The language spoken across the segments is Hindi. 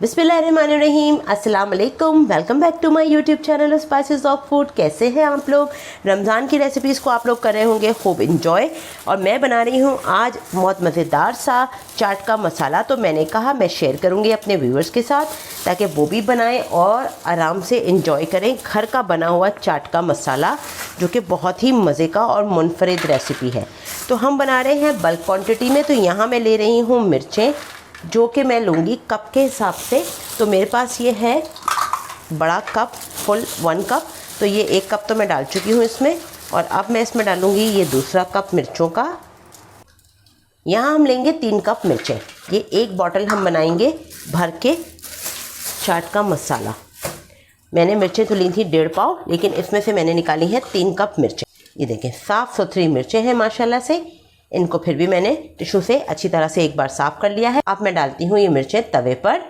बिस्मिल्लाहिर्रहमानिर्रहीम, अस्सलाम वालेकुम। Welcome back to my YouTube channel spices of food. कैसे हैं आप लोग? रमज़ान की रेसिपीज़ को आप लोग कर रहे होंगे खूब इंजॉय। और मैं बना रही हूँ आज बहुत मज़ेदार सा चाट का मसाला। तो मैंने कहा मैं शेयर करूँगी अपने व्यूअर्स के साथ, ताकि वो भी बनाएं और आराम से इंजॉय करें। घर का बना हुआ चाट का मसाला जो कि बहुत ही मज़े का और मुनफरिद रेसिपी है। तो हम बना रहे हैं बल्क क्वान्टिटी में। तो यहाँ मैं ले रही हूँ मिर्चें, जो कि मैं लूँगी कप के हिसाब से। तो मेरे पास ये है बड़ा कप, फुल 1 कप। तो ये 1 कप तो मैं डाल चुकी हूँ इसमें। और अब मैं इसमें डालूँगी ये दूसरा कप मिर्चों का। यहाँ हम लेंगे 3 कप मिर्चें। ये 1 बॉटल हम बनाएंगे भर के चाट का मसाला। मैंने मिर्चें तो ली थी 1.5 पाव, लेकिन इसमें से मैंने निकाली है 3 कप मिर्चें। ये देखें, साफ़ सुथरी मिर्चें हैं माशाल्लाह से। इनको फिर भी मैंने टिश्यू से अच्छी तरह से एक बार साफ़ कर लिया है। अब मैं डालती हूँ ये मिर्चें तवे पर।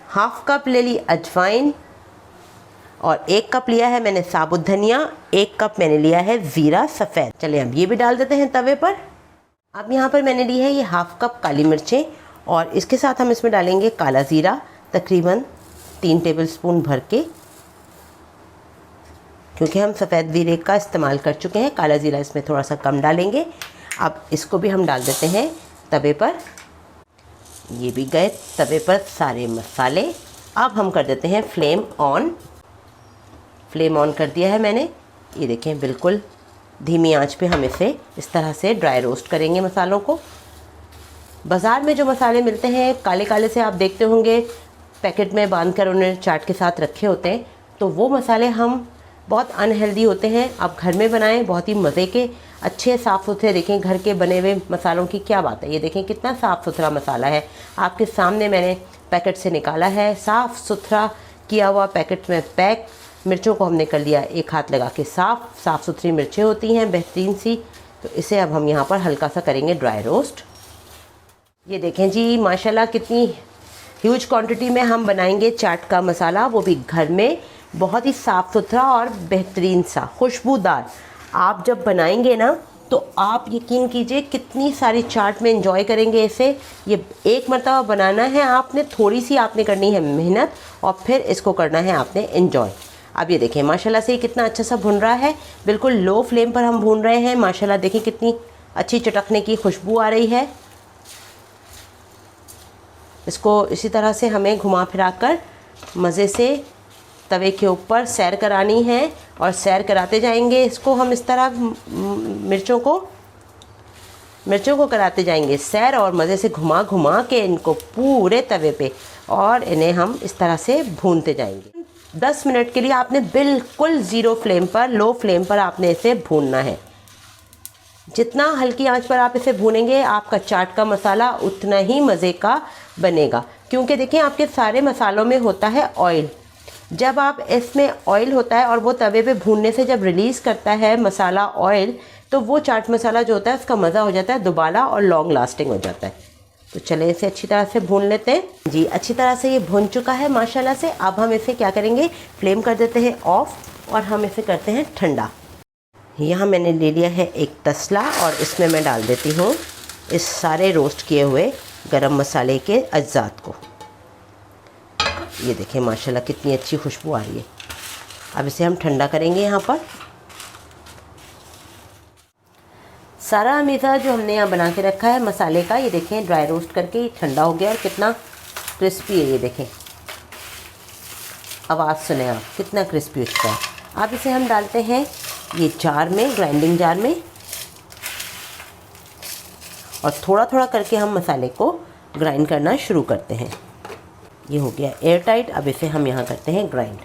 1/2 कप ले ली अजवाइन, और 1 कप लिया है मैंने साबुत धनिया, 1 कप मैंने लिया है ज़ीरा सफ़ेद। चलिए अब ये भी डाल देते हैं तवे पर। अब यहाँ पर मैंने ली है ये 1/2 कप काली मिर्चें, और इसके साथ हम इसमें डालेंगे काला ज़ीरा तकरीबन 3 टेबलस्पून भर के, क्योंकि हम सफ़ेद ज़ीरे का इस्तेमाल कर चुके हैं। काला ज़ीरा इसमें थोड़ा सा कम डालेंगे। अब इसको भी हम डाल देते हैं तवे पर। ये भी गए तवे पर सारे मसाले। अब हम कर देते हैं फ्लेम ऑन। फ्लेम ऑन कर दिया है मैंने। ये देखें, बिल्कुल धीमी आंच पे हम इसे इस तरह से ड्राई रोस्ट करेंगे मसालों को। बाज़ार में जो मसाले मिलते हैं काले काले से, आप देखते होंगे पैकेट में बांध कर उन्हें चाट के साथ रखे होते हैं, तो वो मसाले हम बहुत अनहेल्दी होते हैं। आप घर में बनाएं, बहुत ही मज़े के अच्छे साफ़ सुथरे। देखें घर के बने हुए मसालों की क्या बात है। ये देखें कितना साफ़ सुथरा मसाला है, आपके सामने मैंने पैकेट से निकाला है। साफ़ सुथरा किया हुआ पैकेट में पैक। मिर्चों को हमने कर लिया एक हाथ लगा के साफ़ सुथरी मिर्चें होती हैं बेहतरीन सी। तो इसे अब हम यहाँ पर हल्का सा करेंगे ड्राई रोस्ट। ये देखें जी, माशाल्लाह कितनी ह्यूज क्वांटिटी में हम बनाएंगे चाट का मसाला, वो भी घर में। बहुत ही साफ़ सुथरा और बेहतरीन सा खुशबूदार। आप जब बनाएंगे ना, तो आप यकीन कीजिए कितनी सारी चाट में एंजॉय करेंगे इसे। ये एक मरतबा बनाना है आपने, थोड़ी सी आपने करनी है मेहनत, और फिर इसको करना है आपने एंजॉय। अब ये देखें माशाल्लाह से कितना अच्छा सा भुन रहा है। बिल्कुल लो फ्लेम पर हम भून रहे हैं। माशाल्लाह देखिए कितनी अच्छी चटकने की खुशबू आ रही है। इसको इसी तरह से हमें घुमा फिरा कर मज़े से तवे के ऊपर सैर करानी है, और सैर कराते जाएंगे इसको हम इस तरह। मिर्चों को कराते जाएंगे सैर, और मज़े से घुमा घुमा के इनको पूरे तवे पे, और इन्हें हम इस तरह से भूनते जाएंगे। 10 मिनट के लिए आपने बिल्कुल ज़ीरो फ्लेम पर, लो फ्लेम पर आपने इसे भूनना है। जितना हल्की आंच पर आप इसे भूनेंगे, आपका चाट का मसाला उतना ही मज़े का बनेगा। क्योंकि देखिए आपके सारे मसालों में होता है ऑयल। जब आप इसमें ऑयल होता है और वो तवे पे भूनने से जब रिलीज़ करता है मसाला ऑयल, तो वो चाट मसाला जो होता है उसका मज़ा हो जाता है दोबारा, और लॉन्ग लास्टिंग हो जाता है। तो चले इसे अच्छी तरह से भून लेते हैं जी। अच्छी तरह से ये भुन चुका है माशाल्लाह से। अब हम इसे क्या करेंगे, फ्लेम कर देते हैं ऑफ़, और हम इसे करते हैं ठंडा। यहाँ मैंने ले लिया है एक तसला, और इसमें मैं डाल देती हूँ इस सारे रोस्ट किए हुए गरम मसाले के अज्जात को। ये देखें माशाल्लाह कितनी अच्छी खुशबू आ रही है। अब इसे हम ठंडा करेंगे। यहाँ पर सारा मीठा जो हमने यहाँ बना के रखा है मसाले का, ये देखें ड्राई रोस्ट करके ये ठंडा हो गया, और कितना क्रिस्पी है। ये देखें, आवाज़ सुने आप, कितना क्रिस्पी हो चुका है। अब इसे हम डालते हैं ये जार में, ग्राइंडिंग जार में, और थोड़ा थोड़ा करके हम मसाले को ग्राइंड करना शुरू करते हैं। ये हो गया एयर टाइट। अब इसे हम यहाँ करते हैं ग्राइंड।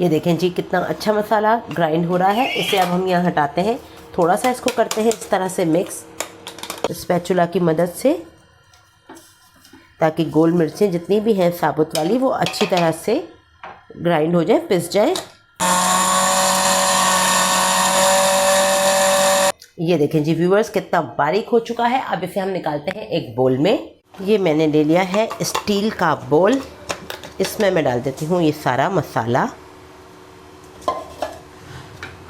ये देखें जी कितना अच्छा मसाला ग्राइंड हो रहा है। इसे अब हम यहाँ हटाते हैं, थोड़ा सा इसको करते हैं इस तरह से मिक्स स्पैचुला की मदद से, ताकि गोल मिर्चें जितनी भी हैं साबुत वाली वो अच्छी तरह से ग्राइंड हो जाए, पिस जाए। ये देखें जी व्यूअर्स कितना बारीक हो चुका है। अब इसे हम निकालते हैं एक बोल में। ये मैंने ले लिया है स्टील का बोल, इसमें मैं डाल देती हूँ ये सारा मसाला।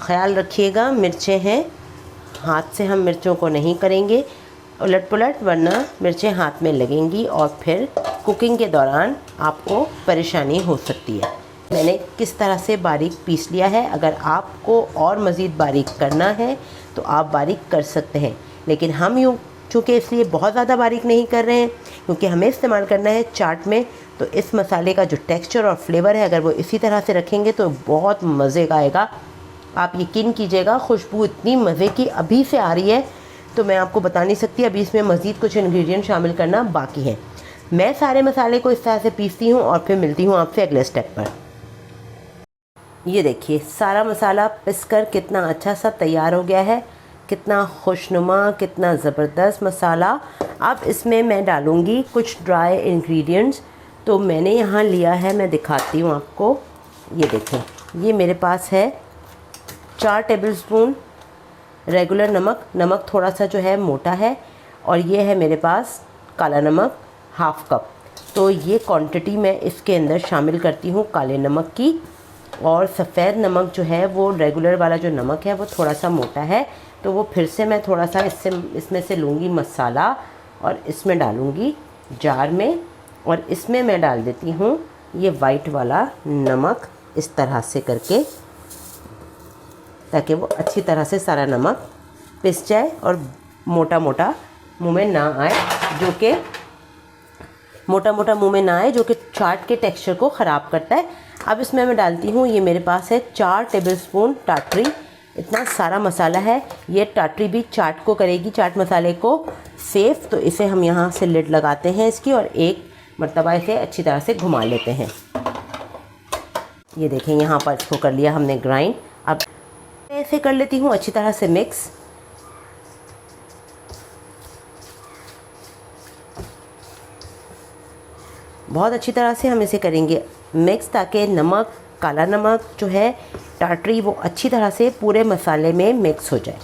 ख़याल रखिएगा मिर्चें हैं, हाथ से हम मिर्चों को नहीं करेंगे उलट पुलट, वरना मिर्चें हाथ में लगेंगी और फिर कुकिंग के दौरान आपको परेशानी हो सकती है। मैंने किस तरह से बारीक पीस लिया है। अगर आपको और मज़ीद बारीक करना है तो आप बारीक कर सकते हैं, लेकिन हम यूँ चूँकि इसलिए बहुत ज़्यादा बारीक नहीं कर रहे हैं क्योंकि हमें इस्तेमाल करना है चाट में। तो इस मसाले का जो टेक्सचर और फ्लेवर है, अगर वो इसी तरह से रखेंगे तो बहुत मज़े का आएगा। आप यकीन कीजिएगा, खुशबू इतनी मज़े की अभी से आ रही है तो मैं आपको बता नहीं सकती। अभी इसमें मज़ीद कुछ इंग्रेडिएंट शामिल करना बाकी है। मैं सारे मसाले को इस तरह से पीसती हूँ और फिर मिलती हूँ आपसे अगले स्टेप पर। ये देखिए सारा मसाला पिसकर कितना अच्छा सा तैयार हो गया है, कितना खुशनुमा, कितना ज़बरदस्त मसाला। अब इसमें मैं डालूँगी कुछ ड्राई इंग्रेडिएंट्स। तो मैंने यहाँ लिया है, मैं दिखाती हूँ आपको। ये देखें, ये मेरे पास है 4 टेबलस्पून रेगुलर नमक। नमक थोड़ा सा जो है मोटा है। और ये है मेरे पास काला नमक हाफ़ कप। तो ये क्वांटिटी मैं इसके अंदर शामिल करती हूँ काले नमक की। और सफ़ेद नमक जो है वो रेगुलर वाला जो नमक है वो थोड़ा सा मोटा है, तो वो फिर से मैं थोड़ा सा इसमें से लूँगी मसाला और इसमें डालूँगी जार में। और इसमें मैं डाल देती हूँ ये वाइट वाला नमक इस तरह से करके, ताकि वो अच्छी तरह से सारा नमक पिस जाए और मोटा मोटा मुंह में ना आए, जो कि जो कि चाट के टेक्सचर को ख़राब करता है। अब इसमें मैं डालती हूँ, ये मेरे पास है 4 टेबलस्पून टाटरी। इतना सारा मसाला है, ये टाटरी भी चाट को करेगी, चाट मसाले को सेफ। तो इसे हम यहाँ से लिड लगाते हैं इसकी और एक मरतबा इसे अच्छी तरह से घुमा लेते हैं। ये देखें यहाँ पर इसको कर लिया हमने ग्राइंड। अब मैं इसे कर लेती हूँ अच्छी तरह से मिक्स। बहुत अच्छी तरह से हम इसे करेंगे मिक्स, ताकि नमक, काला नमक जो है, टाटरी, वो अच्छी तरह से पूरे मसाले में मिक्स हो जाए।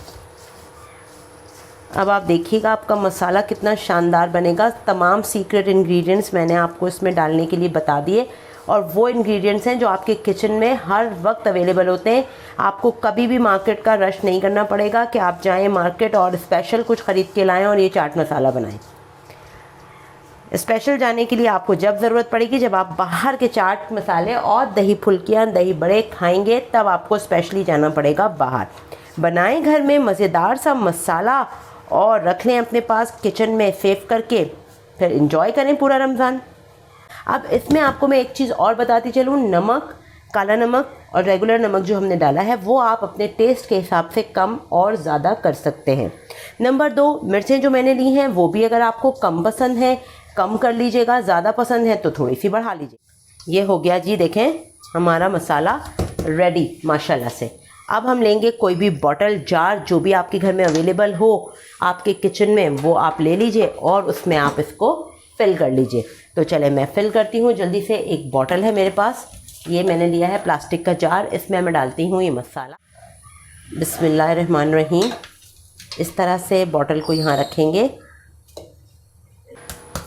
अब आप देखिएगा आपका मसाला कितना शानदार बनेगा। तमाम सीक्रेट इंग्रेडिएंट्स मैंने आपको इसमें डालने के लिए बता दिए, और वो इंग्रेडिएंट्स हैं जो आपके किचन में हर वक्त अवेलेबल होते हैं। आपको कभी भी मार्केट का रश नहीं करना पड़ेगा कि आप जाएं मार्केट और स्पेशल कुछ ख़रीद के लाएं और ये चाट मसाला बनाएं। स्पेशल जाने के लिए आपको जब ज़रूरत पड़ेगी, जब आप बाहर के चाट मसाले और दही फुल्कियाँ, दही बड़े खाएंगे, तब आपको स्पेशली जाना पड़ेगा बाहर। बनाएं घर में मज़ेदार सा मसाला और रख लें अपने पास किचन में सेव करके, फिर इंजॉय करें पूरा रमज़ान। अब इसमें आपको मैं एक चीज़ और बताती चलूँ, नमक, काला नमक और रेगुलर नमक जो हमने डाला है वो आप अपने टेस्ट के हिसाब से कम और ज़्यादा कर सकते हैं। नंबर 2, मिर्चें जो मैंने ली हैं वो भी अगर आपको कम पसंद है कम कर लीजिएगा, ज़्यादा पसंद है तो थोड़ी सी बढ़ा लीजिए। ये हो गया जी, देखें हमारा मसाला रेडी माशाल्लाह से। अब हम लेंगे कोई भी बॉटल, जार, जो भी आपके घर में अवेलेबल हो आपके किचन में, वो आप ले लीजिए और उसमें आप इसको फिल कर लीजिए। तो चले मैं फिल करती हूँ जल्दी से। एक बॉटल है मेरे पास, ये मैंने लिया है प्लास्टिक का जार, इसमें मैं डालती हूँ ये मसाला। बिस्मिल्लाहिर्रहमानिर्रहीम। इस तरह से बॉटल को यहाँ रखेंगे।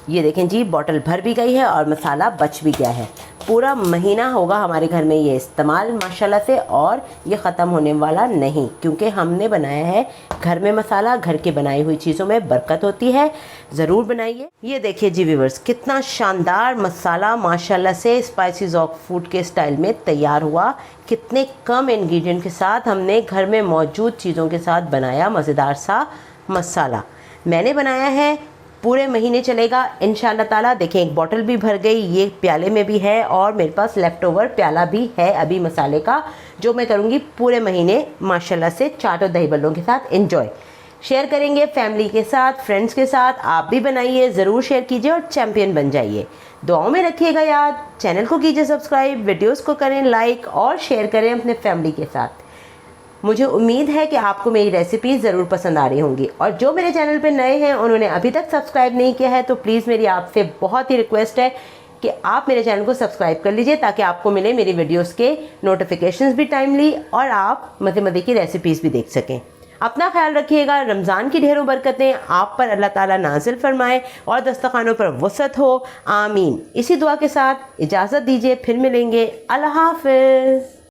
ये देखें जी, बॉटल भर भी गई है और मसाला बच भी गया है। पूरा महीना होगा हमारे घर में ये इस्तेमाल माशाल्लाह से, और ये ख़त्म होने वाला नहीं, क्योंकि हमने बनाया है घर में मसाला। घर के बनाई हुई चीज़ों में बरकत होती है, ज़रूर बनाइए। ये देखिए जी व्यूअर्स, कितना शानदार मसाला माशाल्लाह से स्पाइसी ज़ौक़ फूड के स्टाइल में तैयार हुआ। कितने कम इंग्रेडिएंट के साथ हमने घर में मौजूद चीज़ों के साथ बनाया मज़ेदार सा मसाला। मैंने बनाया है, पूरे महीने चलेगा इंशाल्लाह ताला। देखें एक बॉटल भी भर गई, ये प्याले में भी है और मेरे पास लेफ़्ट ओवर प्याला भी है अभी मसाले का, जो मैं करूँगी पूरे महीने माशाल्लाह से चाट और दही बल्लों के साथ एंजॉय। शेयर करेंगे फैमिली के साथ, फ्रेंड्स के साथ। आप भी बनाइए, ज़रूर शेयर कीजिए और चैम्पियन बन जाइए। दुआओं में रखिएगा याद। चैनल को कीजिए सब्सक्राइब, वीडियोस को करें लाइक और शेयर करें अपने फैमिली के साथ। मुझे उम्मीद है कि आपको मेरी रेसिपी ज़रूर पसंद आ रही होंगी। और जो मेरे चैनल पे नए हैं, उन्होंने अभी तक सब्सक्राइब नहीं किया है, तो प्लीज़ मेरी आपसे बहुत ही रिक्वेस्ट है कि आप मेरे चैनल को सब्सक्राइब कर लीजिए, ताकि आपको मिले मेरी वीडियोस के नोटिफिकेशंस भी टाइमली और आप मज़े मज़े की रेसिपीज़ भी देख सकें। अपना ख्याल रखिएगा। रमज़ान की ढेरों बरकतें आप पर अल्लाह ताला नाजिल फरमाए और दस्तरखानों पर वसअत हो, आमीन। इसी दुआ के साथ इजाज़त दीजिए, फिर मिलेंगे। अल्लाह हाफ़िज़।